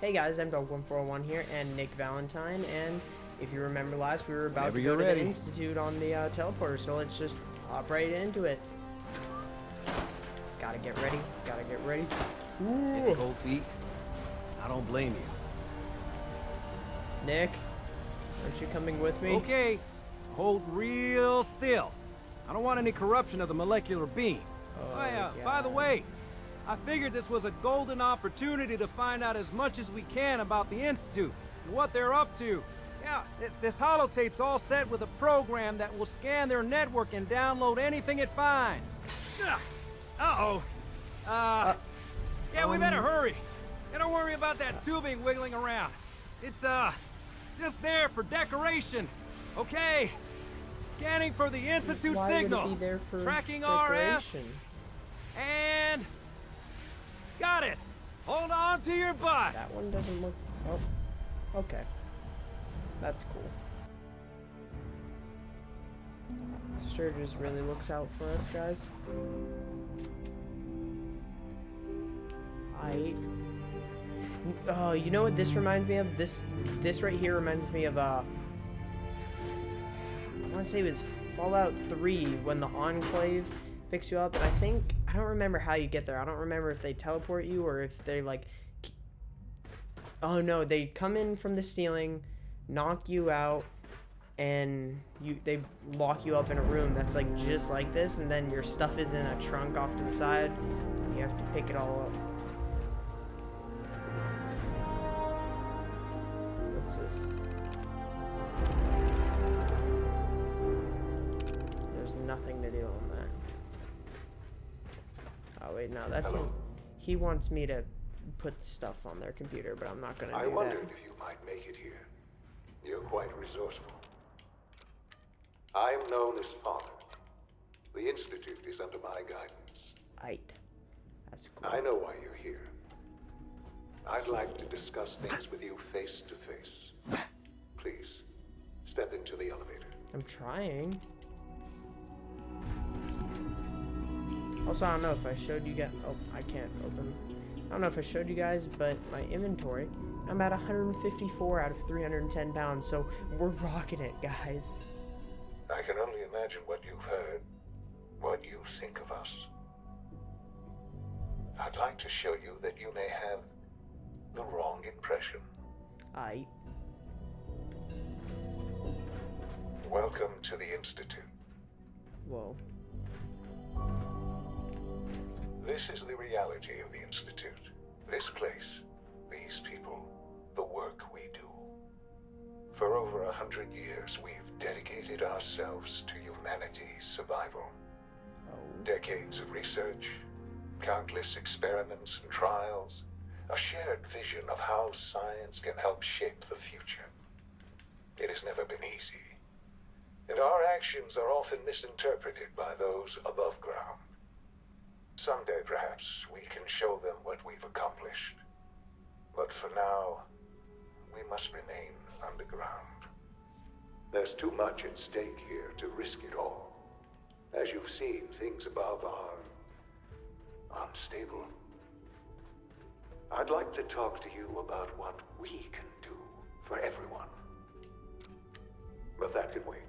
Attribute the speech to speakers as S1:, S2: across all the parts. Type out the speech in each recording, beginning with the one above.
S1: Hey guys, I'm Dog1401 here, and Nick Valentine, and if you remember last, we were about
S2: Whenever
S1: to go
S2: you're
S1: to
S2: ready.
S1: the Institute on the teleporter, so let's just hop right into it. Gotta get ready, gotta get ready.
S2: Hit cold feet. I don't blame you.
S1: Nick, aren't you coming with me?
S2: Okay, hold real still. I don't want any corruption of the molecular beam. By the way, I figured this was a golden opportunity to find out as much as we can about the Institute and what they're up to. Yeah, this holotape's all set with a program that will scan their network and download anything it finds. Uh-oh. Yeah, we better hurry. And don't worry about that tubing wiggling around. It's, just there for decoration. Okay. Scanning for the Institute
S1: Why
S2: signal.
S1: would it be there for
S2: Tracking
S1: decoration?
S2: RF. And... got it. Hold on to your butt.
S1: That one doesn't look... oh, okay. That's cool. Sturgis really looks out for us, guys. Oh, you know what this reminds me of? This right here reminds me of, I want to say it was Fallout 3, when the Enclave picks you up, and I don't remember how you get there. I don't remember if they teleport you, or if they, like... Oh, no, they come in from the ceiling, knock you out, and they lock you up in a room that's, like, just like this, and then your stuff is in a trunk off to the side, and you have to pick it all up. What's this? There's nothing to do on that. Oh wait, no, that's him. He wants me to put the stuff on their computer, but I'm not gonna do that.
S3: I wondered if you might make it here. You're quite resourceful. I am known as Father. The Institute is under my guidance.
S1: Aight. That's cool.
S3: I know why you're here. I'd like to discuss things with you face to face. Please, step into the elevator.
S1: I'm trying. Also, I don't know if I showed you guys. Oh, I can't open. I don't know if I showed you guys, but my inventory, I'm at 154 out of 310 pounds, so we're rocking it, guys.
S3: I can only imagine what you've heard, what you think of us. I'd like to show you that you may have the wrong impression.
S1: Aight.
S3: Welcome to the Institute.
S1: Whoa.
S3: This is the reality of the Institute. This place, these people, the work we do. For over 100 years, we've dedicated ourselves to humanity's survival.
S1: Oh.
S3: Decades of research, countless experiments and trials, a shared vision of how science can help shape the future. It has never been easy, and our actions are often misinterpreted by those above ground. Someday, perhaps, we can show them what we've accomplished. But for now, we must remain underground. There's too much at stake here to risk it all. As you've seen, things above are unstable. I'd like to talk to you about what we can do for everyone. But that can wait.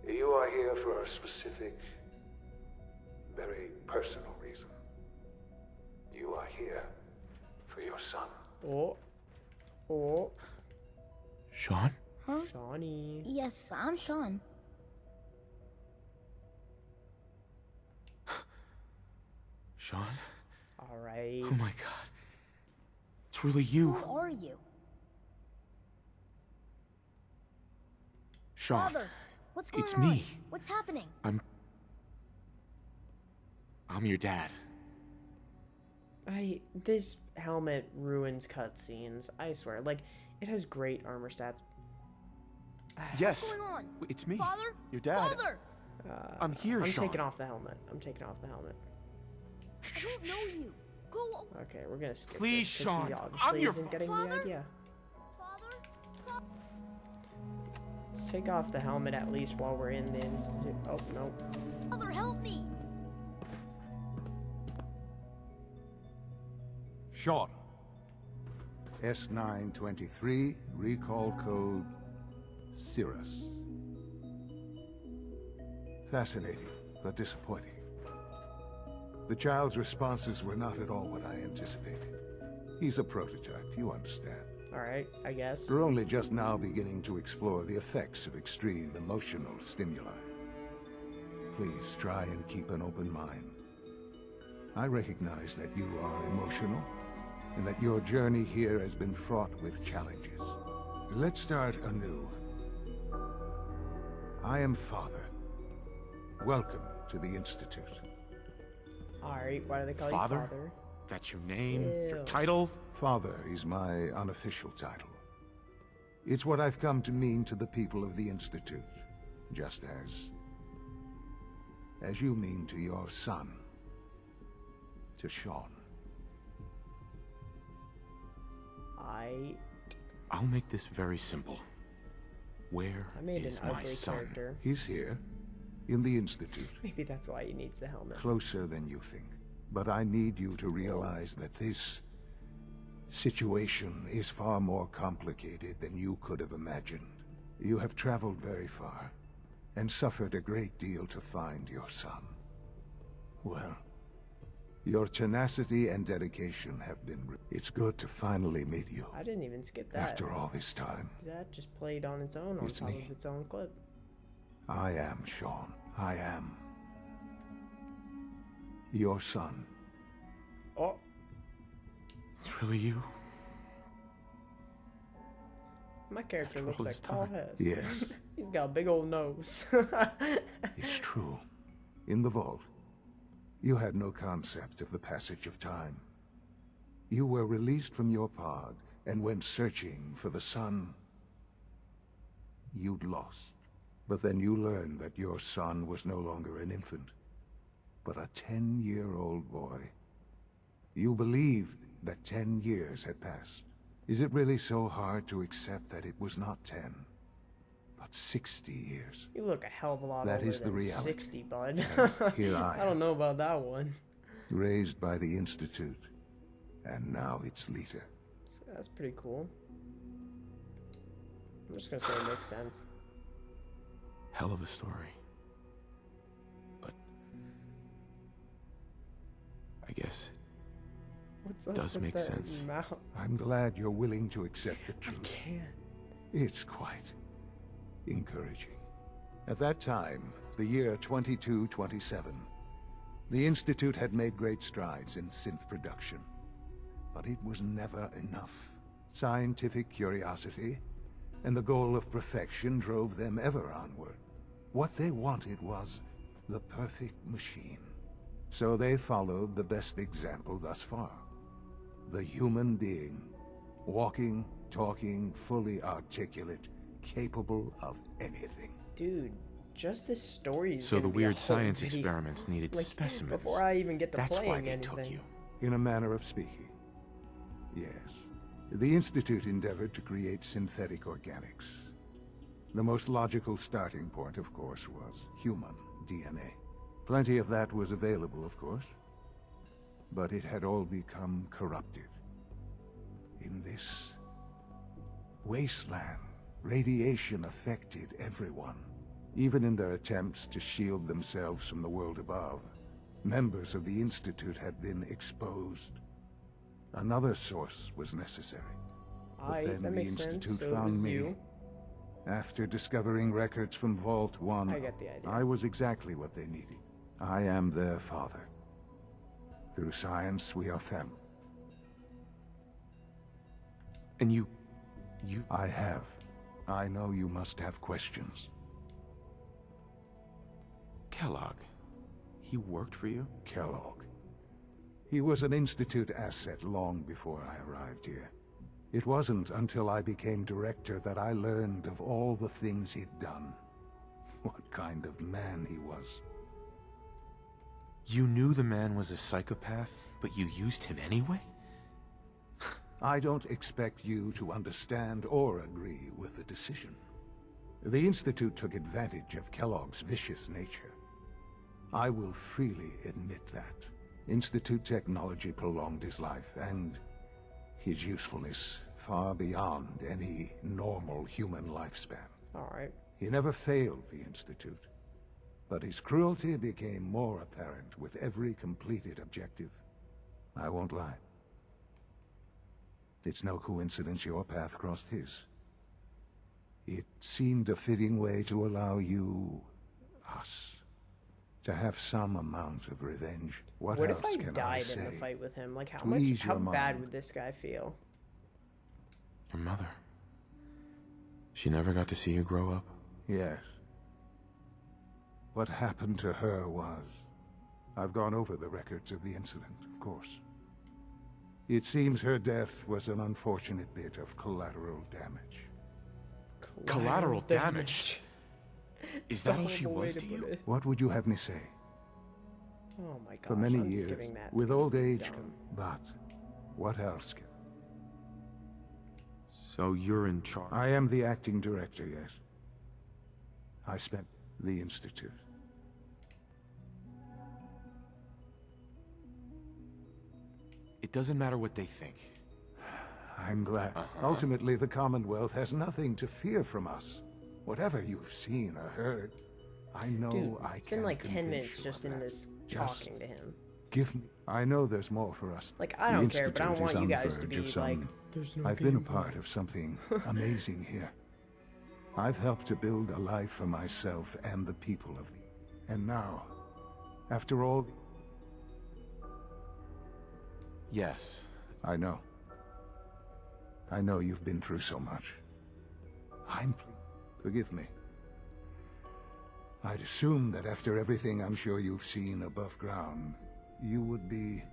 S3: You are here for a specific, very personal reason. You are here for your son.
S1: Oh. Oh.
S4: Sean?
S5: Huh?
S1: Shawnee.
S5: Yes, I'm Sean.
S4: Sean?
S1: Alright.
S4: Oh my god. It's really you.
S5: Who are you?
S4: Sean.
S5: Father, what's going
S4: It's
S5: on?
S4: me.
S5: What's happening?
S4: I'm your dad.
S1: This helmet ruins cutscenes, I swear. Like, it has great armor stats.
S4: Yes.
S5: What's going on?
S4: It's me.
S5: Father?
S4: Your dad.
S5: Father!
S4: I'm here,
S1: I'm
S4: Sean.
S1: taking off the helmet. I'm taking off the helmet.
S5: I don't know you. Go.
S1: Okay, we're gonna skip
S4: Please,
S1: this, 'cause
S4: Sean.
S1: he
S4: I'm
S1: obviously
S4: your
S1: isn't getting the
S5: Father?
S1: idea.
S5: Father?
S1: Let's take off the helmet at least while we're in the institute. Oh, no.
S5: Father, help me!
S6: Sean, S923, recall code Cirrus. Fascinating, but disappointing. The child's responses were not at all what I anticipated. He's a prototype, you understand.
S1: Alright, I guess.
S6: We're only just now beginning to explore the effects of extreme emotional stimuli. Please try and keep an open mind. I recognize that you are emotional, and that your journey here has been fraught with challenges. Let's start anew. I am Father. Welcome to the Institute.
S1: Alright, why do they call
S4: Father?
S1: you Father?
S4: That's your name? Your
S1: Ew.
S4: title?
S6: Father is my unofficial title. It's what I've come to mean to the people of the Institute, just as you mean to your son, to Sean.
S4: I'll make this very simple. Where
S1: I made
S4: is
S1: an
S4: my
S1: ugly
S4: son?
S1: character.
S6: He's here, in the Institute,
S1: Maybe that's why he needs the helmet.
S6: closer than you think. But I need you to realize that this situation is far more complicated than you could have imagined. You have traveled very far, and suffered a great deal to find your son. Well, your tenacity and dedication have been... It's good to finally meet you,
S1: I didn't even skip that.
S6: after all this time.
S1: That just played on its own on
S6: It's
S1: top
S6: me.
S1: of its own clip.
S6: I am Sean. I am your son.
S1: Oh,
S4: It's really you?
S1: my character
S4: After
S1: looks
S4: all
S1: like
S4: this
S1: Paul
S4: time.
S1: Hess.
S6: Yes,
S1: He's got a big old nose.
S6: it's true. In the vault, you had no concept of the passage of time. You were released from your pod and went searching for the son you'd lost. But then you learned that your son was no longer an infant, but a 10-year-old boy. You believed that 10 years had passed. Is it really so hard to accept that it was not 10, but 60 years?
S1: You look a hell of a lot
S6: That
S1: older
S6: is the
S1: than
S6: reality.
S1: 60, bud.
S6: And here I
S1: I don't
S6: am.
S1: know about that one.
S6: Raised by the Institute, and now its leader.
S1: So that's pretty cool. I'm just gonna say it makes sense.
S4: Hell of a story. But I guess
S1: What's up
S4: Does
S1: with
S4: make
S1: that
S4: sense.
S1: mouth?
S6: I'm glad you're willing to accept the
S1: I
S6: truth.
S1: can't.
S6: It's quite encouraging. At that time, the year 2227, the Institute had made great strides in synth production. But it was never enough. Scientific curiosity and the goal of perfection drove them ever onward. What they wanted was the perfect machine. So they followed the best example thus far. The human being. Walking, talking, fully articulate, capable of anything.
S1: Dude, just this story is
S4: so.
S1: gonna
S4: The
S1: be a
S4: weird
S1: whole
S4: science
S1: video.
S4: experiments needed
S1: Like,
S4: specimens.
S1: before I even get to
S4: That's
S1: playing
S4: why they
S1: anything.
S4: took you.
S6: In a manner of speaking. Yes. The Institute endeavored to create synthetic organics. The most logical starting point, of course, was human DNA. Plenty of that was available, of course. But it had all become corrupted. In this wasteland, radiation affected everyone. Even in their attempts to shield themselves from the world above, members of the Institute had been exposed. Another source was necessary. But then
S1: that
S6: the
S1: makes sense.
S6: Institute
S1: So it
S6: found
S1: was
S6: me.
S1: you.
S6: After discovering records from Vault 1,
S1: I get the idea.
S6: I was exactly what they needed. I am their father. Through science, we are family.
S4: And you...
S6: I have. I know you must have questions.
S4: Kellogg. He worked for you?
S6: Kellogg. He was an Institute asset long before I arrived here. It wasn't until I became director that I learned of all the things he'd done. What kind of man he was.
S4: You knew the man was a psychopath, but you used him anyway?
S6: I don't expect you to understand or agree with the decision. The Institute took advantage of Kellogg's vicious nature. I will freely admit that. Institute technology prolonged his life, and his usefulness far beyond any normal human lifespan.
S1: Alright.
S6: He never failed the Institute, but his cruelty became more apparent with every completed objective. I won't lie. It's no coincidence your path crossed his. It seemed a fitting way to allow you, us, to have some amount of revenge. What
S1: What
S6: else
S1: if I
S6: can
S1: died
S6: say?
S1: in the fight with him? Like, how
S6: Please
S1: how
S6: your
S1: bad
S6: mind.
S1: would this guy feel?
S4: Your mother. She never got to see you grow up?
S6: Yes. What happened to her was... I've gone over the records of the incident, of course. It seems her death was an unfortunate bit of collateral damage.
S4: Collateral damage? Is that all she
S1: Horrible way
S4: was to
S1: put
S4: you?
S1: it.
S6: What would you have me say?
S1: Oh my gosh,
S6: For many
S1: I'm
S6: years,
S1: skipping that.
S6: with old age,
S1: Dumb.
S6: but what else can...
S4: So you're in charge.
S6: I am the acting director, yes. I spent the Institute.
S4: It doesn't matter what they think.
S6: I'm glad. Ultimately, the Commonwealth has nothing to fear from us. Whatever you've seen or heard, I know
S1: Dude,
S6: I
S1: it's
S6: can
S1: been like 10
S6: convince
S1: minutes
S6: you
S1: just
S6: of
S1: in
S6: that.
S1: this
S6: Just
S1: talking to him.
S6: Give me... I know there's more for us.
S1: Like, I
S6: The
S1: don't care, but I don't
S6: Institute
S1: want
S6: is
S1: you
S6: on
S1: guys to
S6: verge
S1: be
S6: of some-
S1: like, there's no
S6: I've been a
S1: gameplay.
S6: part of something amazing here. I've helped to build a life for myself and the people of the... And now, after all...
S4: Yes.
S6: I know. I know you've been through so much. Forgive me. I'd assume that after everything I'm sure you've seen above ground, you would be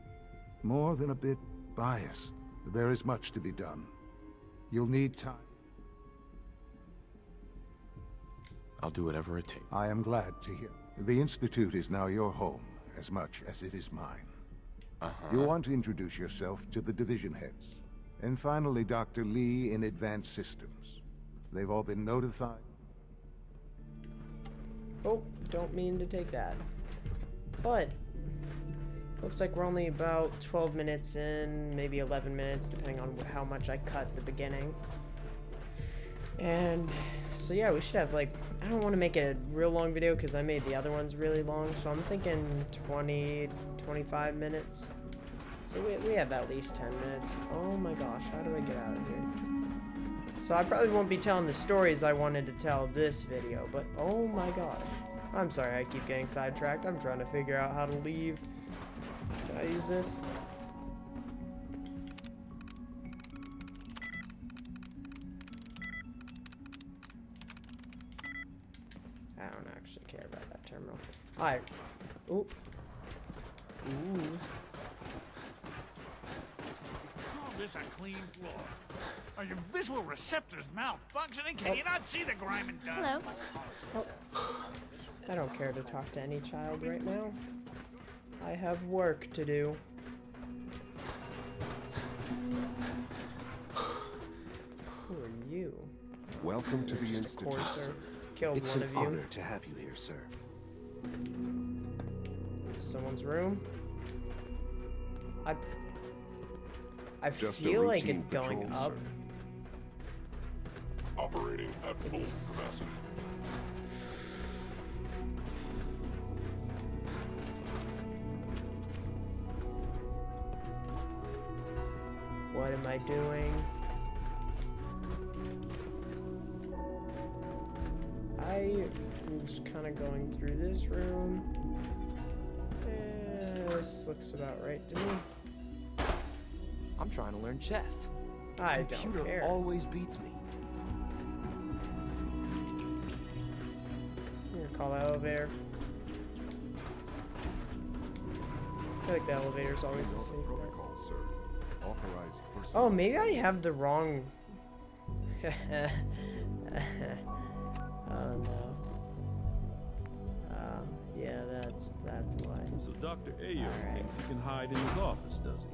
S6: more than a bit biased. There is much to be done. You'll need time.
S4: I'll do whatever it takes.
S6: I am glad to hear. The Institute is now your home, as much as it is mine. You'll want to introduce yourself to the division heads. And finally, Dr. Lee in Advanced Systems. They've all been notified.
S1: Oh, don't mean to take that. But, looks like we're only about 12 minutes in, maybe 11 minutes, depending on how much I cut at the beginning. And, so yeah, we should have, like, I don't want to make it a real long video because I made the other ones really long, so I'm thinking 20, 25 minutes. So we have at least 10 minutes. Oh my gosh, how do I get out of here? So I probably won't be telling the stories I wanted to tell this video, but oh my gosh. I'm sorry I keep getting sidetracked. I'm trying to figure out how to leave. Can I use this? I don't actually care about that terminal. Alright. Ooh. Ooh.
S7: Call this a clean floor? Are your visual receptors malfunctioning? Can you not see the grime and dust?
S5: Hello.
S1: I don't care to talk to any child right now. I have work to do. Who are you?
S8: Welcome to the
S1: Just a
S8: Institute,
S1: courser.
S8: sir.
S1: Killed
S8: It's
S1: one
S8: an
S1: of you.
S8: honor to have you here, sir.
S1: Someone's room. I
S8: Just a
S1: feel like
S8: routine
S1: it's going
S8: patrol,
S1: up.
S8: sir.
S9: Operating at full
S1: It's-
S9: capacity.
S1: What am I doing? I was kind of going through this room. This looks about right to me.
S10: I'm trying to learn chess.
S1: I
S10: The
S1: don't
S10: computer
S1: care.
S10: always beats me.
S1: I'm gonna call the elevator. I feel like the elevator's always the safe bet.
S8: Protocol, sir. Authorized person.
S1: Oh, maybe I have the wrong. Oh no. Yeah, that's why.
S11: So Dr. Ayer
S1: Alright.
S11: thinks he can hide in his office, does he?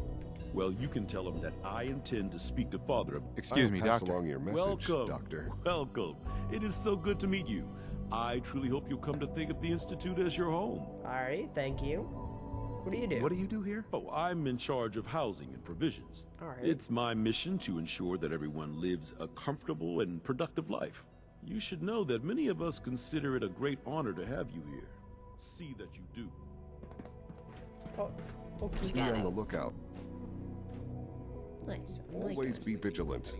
S11: Well, you can tell him that I intend to speak to Father.
S4: Excuse me,
S8: Pass
S4: Doctor.
S8: along your message,
S11: Welcome,
S8: Doctor.
S11: Welcome. It is so good to meet you. I truly hope you'll come to think of the Institute as your home.
S1: Alright, thank you. What do you do?
S8: What do you do here?
S11: Oh, I'm in charge of housing and provisions.
S1: All right.
S11: It's my mission to ensure that everyone lives a comfortable and productive life. You should know that many of us consider it a great honor to have you here. See that you do.
S1: Oh, okay.
S8: Be on the lookout.
S1: Nice. I like
S8: Always
S1: those.
S8: be vigilant.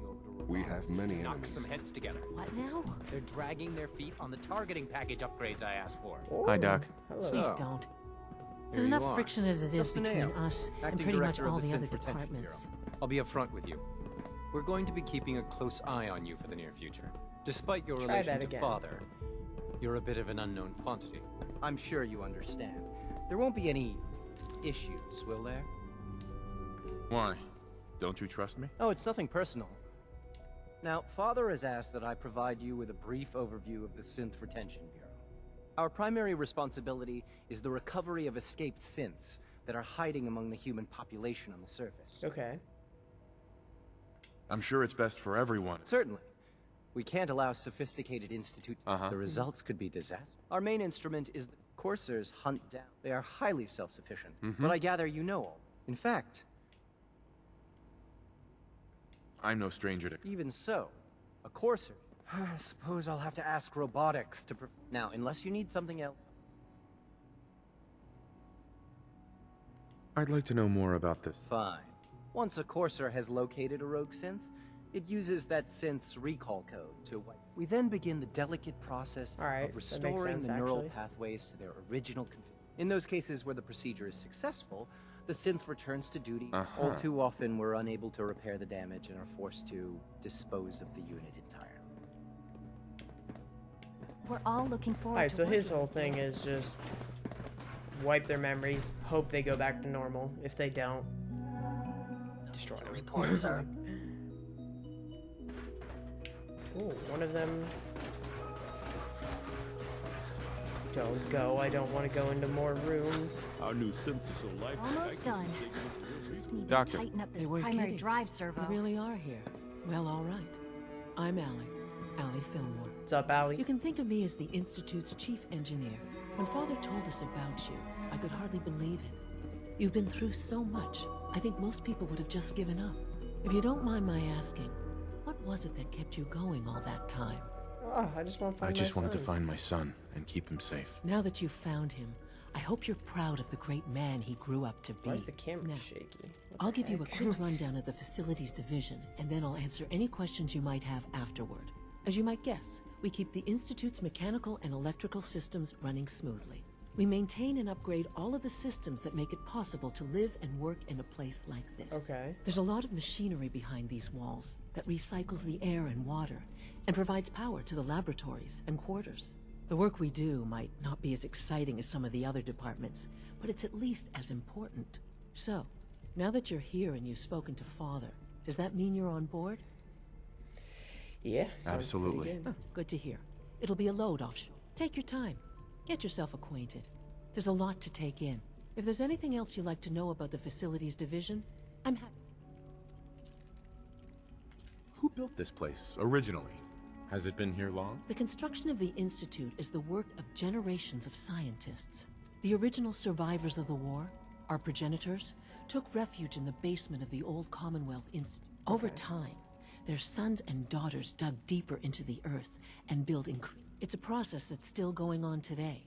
S8: We have many
S10: Knock
S8: enemies.
S10: some heads together.
S5: What now?
S10: They're dragging their feet on the targeting package upgrades I asked for.
S4: Hi,
S1: Oh,
S4: Doc.
S1: Hello.
S9: Please
S2: So,
S9: don't.
S2: here
S9: There's
S2: you
S9: enough
S2: are.
S9: friction as it is
S2: Justin
S9: between
S2: Ames,
S9: us and
S2: acting
S9: pretty much
S2: director of
S9: all
S2: the
S9: the other
S2: Synth Retention
S9: departments.
S2: Bureau.
S10: I'll be upfront with you. We're going to be keeping a close eye on you for the near future. Despite your
S1: Try
S10: relation
S1: that
S10: to
S1: again.
S10: Father, you're a bit of an unknown quantity. I'm sure you understand. There won't be any issues, will there?
S4: Why? Don't you trust me?
S10: Oh, it's nothing personal. Now, Father has asked that I provide you with a brief overview of the Synth Retention Bureau. Our primary responsibility is the recovery of escaped synths that are hiding among the human population on the surface.
S1: Okay.
S4: I'm sure it's best for everyone.
S10: Certainly. We can't allow sophisticated institutes.
S4: Uh-huh.
S10: The results could be disastrous. Our main instrument is the coursers hunt down. They are highly self-sufficient, but I gather you know all. In fact,
S4: I'm no stranger to...
S10: even so, a courser. I suppose I'll have to ask robotics to... Now, unless you need something else.
S4: I'd like to know more about this.
S10: Fine. Once a courser has located a rogue synth, it uses that synth's recall code to wipe. We then begin the delicate process
S1: Alright,
S10: of
S1: that makes
S10: restoring
S1: sense,
S10: the neural
S1: actually.
S10: pathways to their original configuration. In those cases where the procedure is successful, the synth returns to duty.
S4: Uh-huh.
S10: All too often, we're unable to repair the damage and are forced to dispose of the unit entirely.
S5: We're all looking forward
S1: Alright,
S5: to
S1: so his
S5: working
S1: whole
S5: with
S1: thing
S5: you.
S1: is just wipe their memories, hope they go back to normal. If they don't, destroy them.
S5: Report, sir.
S1: Ooh, one of them. Don't go. I don't want to go into more rooms.
S11: Our new synths are so lifelike.
S5: Almost
S11: I
S5: done.
S11: can mistake them for
S5: Just need
S4: Doctor.
S5: to tighten up this
S9: They weren't
S5: primary
S9: kidding.
S5: drive servo.
S9: We really are here. Well, all right. I'm Allie Fillmore.
S1: What's up, Allie?
S9: You can think of me as the Institute's chief engineer. When Father told us about you, I could hardly believe it. You've been through so much, I think most people would have just given up. If you don't mind my asking, what was it that kept you going all that time?
S1: Oh, I just want to find
S4: I just
S1: my
S4: wanted to
S1: son.
S4: find my son and keep him safe.
S9: Now that you've found him, I hope you're proud of the great man he grew up to be.
S1: Why is the camera
S9: Now,
S1: shaky? What
S9: I'll
S1: the
S9: give you a
S1: heck?
S9: quick rundown of the facilities division, and then I'll answer any questions you might have afterward. As you might guess, we keep the Institute's mechanical and electrical systems running smoothly. We maintain and upgrade all of the systems that make it possible to live and work in a place like this.
S1: Okay.
S9: There's a lot of machinery behind these walls that recycles the air and water and provides power to the laboratories and quarters. The work we do might not be as exciting as some of the other departments, but it's at least as important. So, now that you're here and you've spoken to Father, does that mean you're on board?
S1: Yeah. sounds pretty
S4: Absolutely.
S1: good.
S9: Oh, good to hear. It'll be a load offshore. Take your time. Get yourself acquainted. There's a lot to take in. If there's anything else you'd like to know about the facilities division, I'm happy.
S4: Who built this place originally? Has it been here long?
S9: The construction of the Institute is the work of generations of scientists. The original survivors of the war, our progenitors, took refuge in the basement of the old Commonwealth Institute. Over time, their sons and daughters dug deeper into the earth and built It's a process that's still going on today.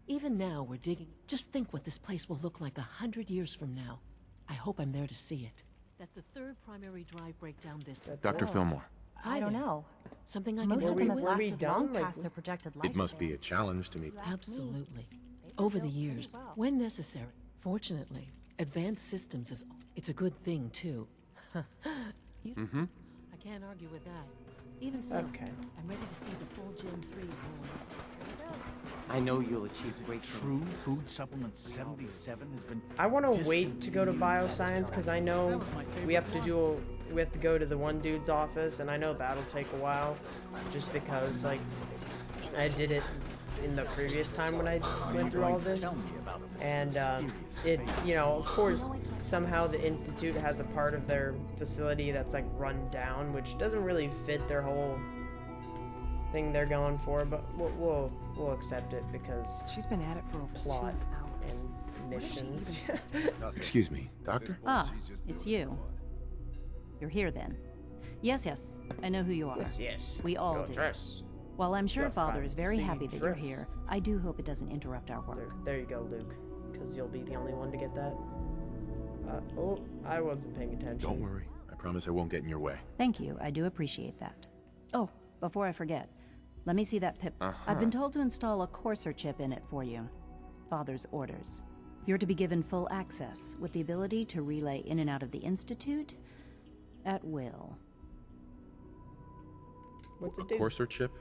S9: Even now, we're digging. Just think what this place will look like 100 years from now. I hope I'm there to see it. That's the third primary drive breakdown this.
S1: That's
S4: Dr.
S1: all.
S4: Fillmore.
S9: Hi
S5: I don't
S9: there.
S5: know.
S9: Something I can
S5: Most
S9: help
S5: of
S9: you
S5: them have
S9: with?
S1: Were we
S5: lasted long
S1: done? Like,
S5: past their projected lifespans.
S4: It must be a challenge to me.
S9: Absolutely.
S5: They've been
S9: Over the
S5: built pretty
S9: years,
S5: well.
S9: when necessary. Fortunately, advanced systems is... It's a good thing, too.
S4: Mm-hmm.
S9: I can't argue with that. Even so,
S1: Okay.
S9: I'm ready to see the full Gen 3 roll.
S10: I know you'll achieve great
S7: True Food Supplement 77 has been.
S1: I want to wait to go to bioscience because I know we have to go to the one dude's office, and I know that'll take a while, just because like I did it in the previous time when I went through all this, and of course somehow the Institute has a part of their facility that's like run down, which doesn't really fit their whole thing they're going for, but we'll accept it because
S12: She's been at it for over
S1: plot
S12: 2 hours.
S1: and missions.
S4: Excuse me, Doctor?
S12: Ah, it's you. You're here then. Yes, I know who you are.
S1: Yes.
S12: We all
S1: Your
S12: do.
S1: dress.
S12: While I'm sure
S1: Your
S12: Father is very
S1: fancy
S12: happy that you're
S1: dress.
S12: here, I do hope it doesn't interrupt our work.
S1: There you go, Luke. Because you'll be the only one to get that. Oh, I wasn't paying attention.
S4: Don't worry. I promise I won't get in your way.
S12: Thank you, I do appreciate that. Oh, before I forget, let me see that pip. I've been told to install a Courser chip in it for you. Father's orders. You're to be given full access, with the ability to relay in and out of the Institute at will.
S1: What's it do?
S4: Courser chip?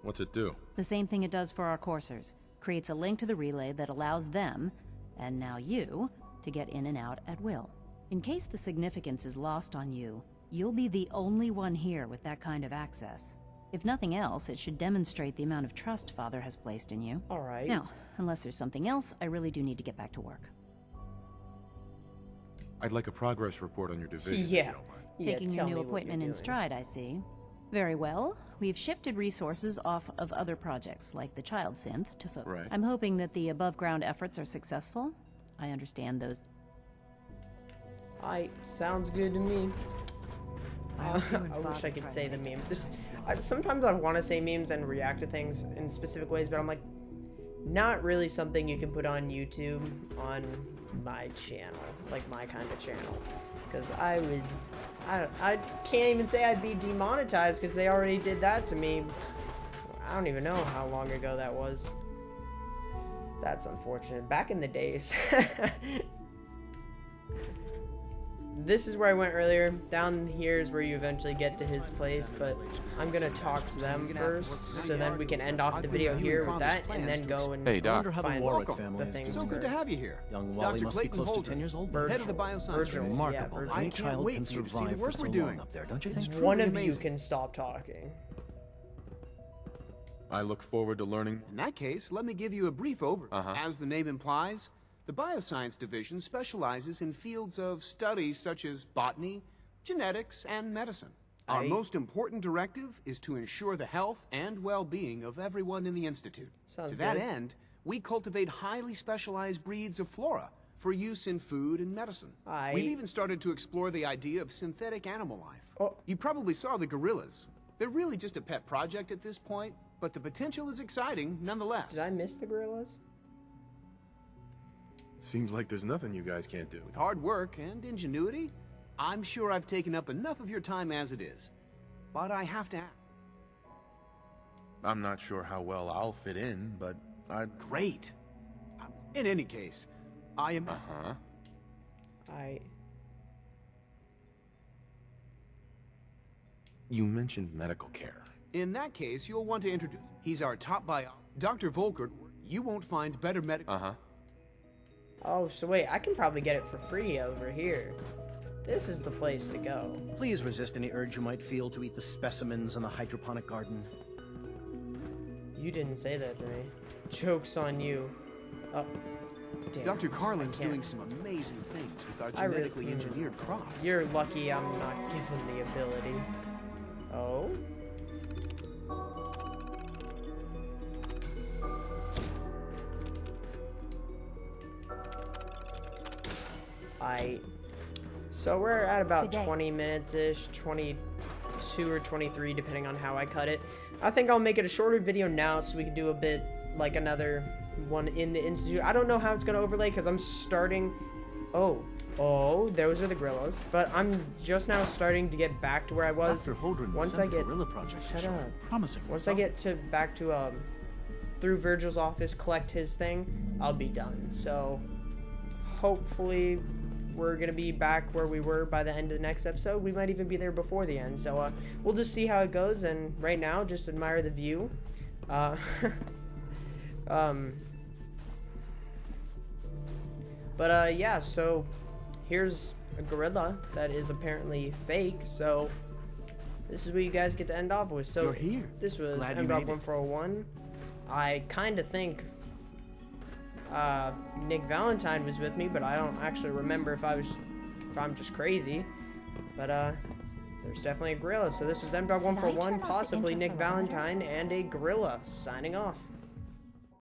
S4: What's it do?
S12: The same thing it does for our coursers. Creates a link to the relay that allows them, and now you, to get in and out at will. In case the significance is lost on you, you'll be the only one here with that kind of access. If nothing else, it should demonstrate the amount of trust Father has placed in you.
S1: Alright.
S12: Now, unless there's something else, I really do need to get back to work.
S4: I'd like a progress report on your division. if you
S1: Yeah.
S4: don't mind.
S12: Taking your
S1: tell
S12: new
S1: me what
S12: appointment
S1: you're
S12: in
S1: doing.
S12: stride, I see. Very well. We've shifted resources off of other projects, like the child synth, to focus.
S4: Right.
S12: I'm hoping that the above-ground efforts are successful. I understand those...
S1: Sounds good to me. I wish I could say the meme. Sometimes I want to say memes and react to things in specific ways, but I'm like, not really something you can put on YouTube on my channel, like my kind of channel, because I can't even say I'd be demonetized because they already did that to me. I don't even know how long ago that was. That's unfortunate. Back in the days. This is where I went earlier. Down here is where you eventually get to his place, but I'm gonna talk to them first, so then we can end off the video here with that, and then go and
S4: Hey, Doc.
S1: find
S10: Welcome.
S1: the things.
S10: So good
S1: for
S10: to have you here.
S13: Young Wally
S10: Dr.
S13: must be
S10: Clayton
S13: close to
S10: Holden,
S13: 10 years old.
S10: head of the bioscience.
S1: Virgil.
S13: Remarkable.
S1: Yeah,
S13: Any
S10: I can't
S13: child
S10: wait
S13: can
S10: for you to see
S13: survive
S10: the work
S13: for
S10: we're
S13: so
S10: doing
S13: long up there, don't you
S10: It's
S13: think?
S10: truly
S1: One of you
S10: amazing.
S1: can stop talking.
S4: I look forward to learning.
S14: In that case, let me give you a brief overview. As the name implies, the Bioscience Division specializes in fields of studies such as botany, genetics, and medicine. Our most important directive is to ensure the health and well-being of everyone in the Institute.
S1: Sounds
S14: to that
S1: good.
S14: end, we cultivate highly specialized breeds of flora for use in food and medicine. We've even started to explore the idea of synthetic animal life. You probably saw the gorillas. They're really just a pet project at this point, but the potential is exciting nonetheless.
S1: Did I miss the gorillas?
S4: Seems like there's nothing you guys can't do.
S14: With hard work and ingenuity, I'm sure I've taken up enough of your time as it is. But I have to ask.
S4: I'm not sure how well I'll fit in, but
S14: Great. In any case, I am...
S4: You mentioned medical care.
S14: In that case, you'll want to introduce... He's our top bio... Dr. Volkert, you won't find better medical...
S1: Oh, so wait, I can probably get it for free over here. This is the place to go.
S13: Please resist any urge you might feel to eat the specimens in the hydroponic garden.
S1: You didn't say that to me. Joke's on you. Oh, damn.
S14: Dr. Carlin's
S1: I can't.
S14: doing some amazing things with our
S1: I really-
S14: genetically engineered crops.
S1: You're lucky I'm not given the ability. Oh? So we're at about 20 minutes-ish, 22 or 23, depending on how I cut it. I think I'll make it a shorter video now so we can do a bit like another one in the Institute. I don't know how it's going to overlay because I'm starting... Oh, those are the gorillas. But I'm just now starting to get back to where I was.
S13: Dr. Holdren
S1: Once
S13: said
S1: I
S13: the
S1: get...
S13: Gorilla Project
S1: Shut
S13: showed
S1: up.
S13: promising
S1: Once I get to back to through Virgil's office, collect his thing, I'll be done. So hopefully we're gonna be back where we were by the end of the next episode. We might even be there before the end. So we'll just see how it goes. And right now, just admire the view. Yeah. So here's a gorilla that is apparently fake. So this is what you guys get to end off with. So
S14: You're here.
S1: This was
S14: Glad you
S1: MDOT
S14: made it.
S1: 1401. I kind of think Nick Valentine was with me, but I don't actually remember if I'm just crazy. But there's definitely a gorilla. So this was MDOT 141, possibly Nick Valentine, and a gorilla signing off.